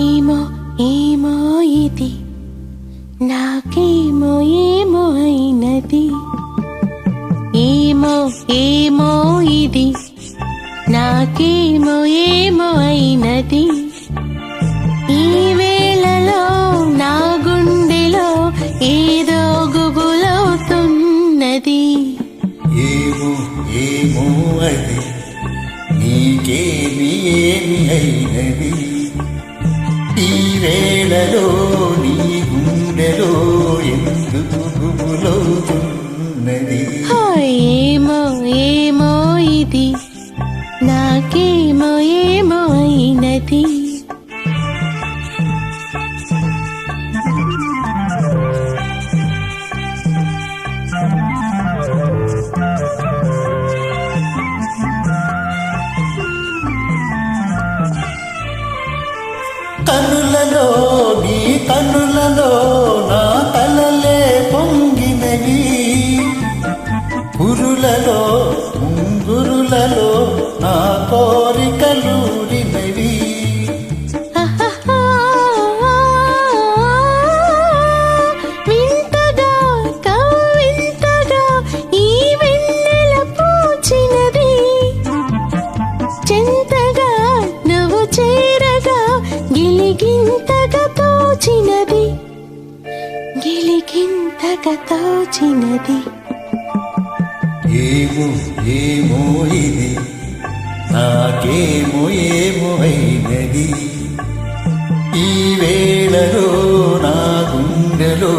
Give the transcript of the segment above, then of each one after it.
ఏమో ఏమో ఇది నాకేమో ఏమో అయినది. ఏమో ఏమో ఇది నాకేమో ఏమో అయినది. ఈ వేళలో నా గుండెలో ఏదో గుబులవుతున్నది. ఏమో ఏమో అది నీకేమి ఏమి అయినది. ఈ వేళలో నీ గుండెలో ఎందుకు గుబులవుతున్నది. ఏమో ఏమో ఇది నాకేమో ఏమో అయినది. కనులలో నీ కనులలో నా కలలే పొంగినవి. పురులలో ముంగురులలో నా కోరికలూరినవి. వింతగా కవింతగా ఈ వెన్నెల పూచినది. చెంతగా నువ్వు చేరగా గిలిగింతగా తోచినది. గిలిగింతగా తోచినది. ఏమో ఏమో ఇది నాకేమో ఏమో అయినది. ఈ వేళలో నా గుండెలో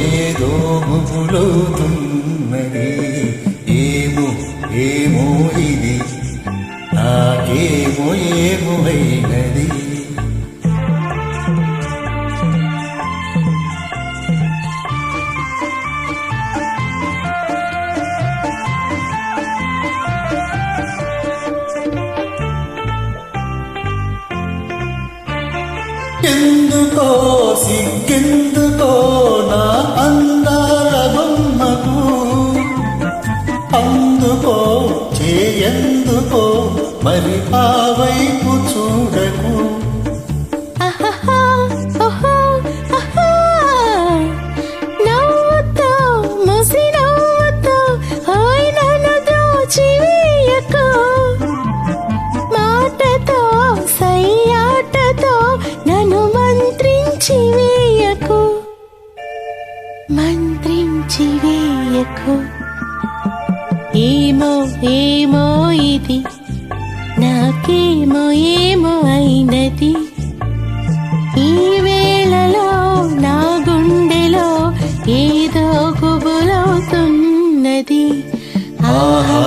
ఏదో గుబులవుతున్నది. ఏమో ఏమో ఇది నాకేమో ఏమో అయినది. ఎందుకో సిగ్గెందుకో నా అందాల బొమ్మకు. అందుకో చేయందుకో మరి ఆ వైపు చూడకు. నవ్వుతో ముసి నవ్వుతో హాయ్ నన్ను దోచివేయకు. మాటతో సయ్యాటతో నన్ను మంత్రించి వేయకు. మంత్రించి వేయకు. ఏమో ఏమో ఇది నాకేమో ఏమో అయినది. ఈ వేళలో నా గుండెలో ఏదో గుబులవుతున్నది. ఆహా